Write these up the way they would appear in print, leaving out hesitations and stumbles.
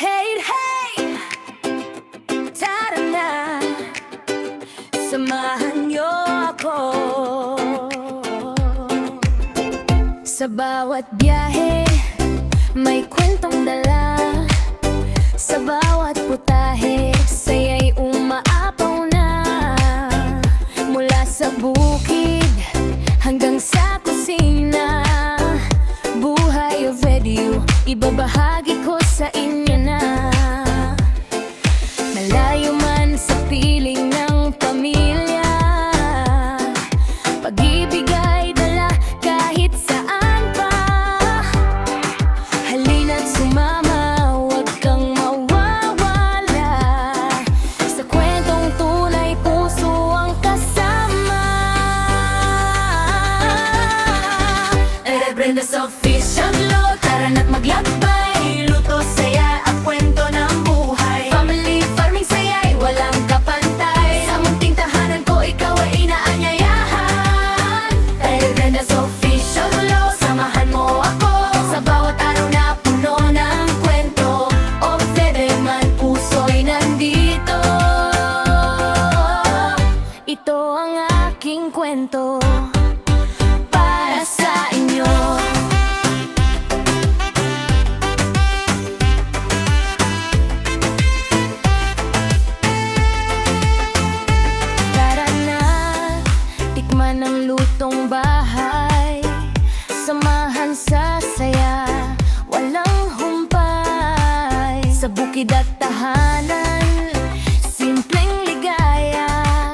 Hey, hey, tara na, samahan niyo ako. Sa bawat biyahe, may kwentong dala. Sa bawat putahe, saya'y umaapaw na. Mula sa bukid hanggang sa kusina, buhay of radio, ibabahagi ko sa inyo na. Malayo man sa piling ng pamilya, pag-ibig ay dala kahit saan pa. Halina't sumama, huwag kang mawawala. Sa kwentong tunay, puso ang kasama. Brenda's Official Vlog, tara na't maglakbay. Luto, saya at kwento ng buhay. Family farming, saya'y walang kapantay. Sa munting tahanan ko, ikaw ay inaanyayahan. Dahil Brenda's Official Vlog, samahan mo ako. Sa bawat araw na puno ng kwento, o bebe man puso'y nandito. Ito ang aking kwento para sa inyo. Tara na, tikman ang lutong bahay. Samahan sa saya, walang humpay. Sa bukid at tahanan, simpleng ligaya.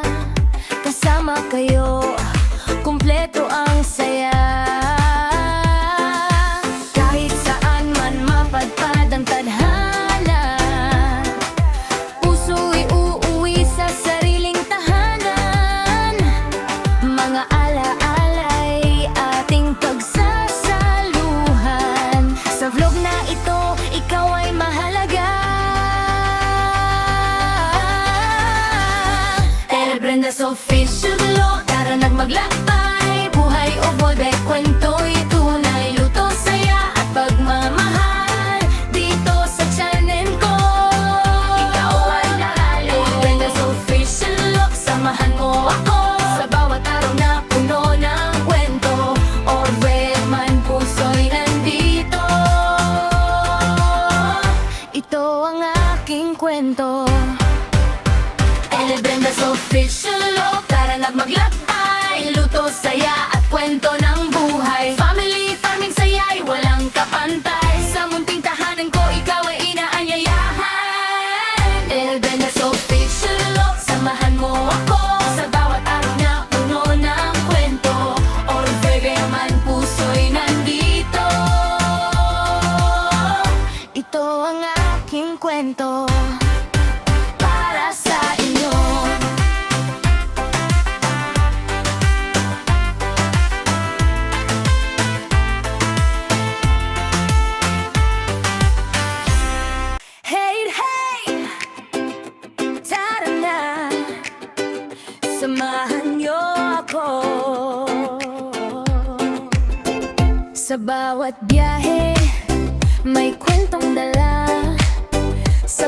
Kasama kayo, kumpleto ang saya. Kahit saan man mapadpad ang tadhana, puso'y uuwi sa sariling tahanan. Mga ala-ala'y ating pagsasaluhan. Sa vlog na ito, ikaw ay mahalaga. El Brenda's Official Vlog, tara na't maglakbay. Buhay o bobe, kwento'y tunay. Luto, saya at pagmamahal dito sa channel ko. Ikaw ay naalala. El Brenda's Official Vlog, samahan mo ako. Sa bawat araw na puno ng kwento, or where man puso'y nandito. Ito ang aking kwento. El Brenda's Official Vlog, tara na't maglakbay. Luto, saya at kwento ng buhay. Family farming, saya'y walang kapantay. Sa munting tahanan ko, ikaw ay inaanyayahan. El Brenda's Official Vlog, samahan mo ako. Sa bawat araw na puno ng kwento, or bebe man puso'y nandito. Ito ang aking kwento para sa inyo. Hey, hey, tara na, samahan niyo ako. Sa bawat biyahe, may kwentong dala. Sa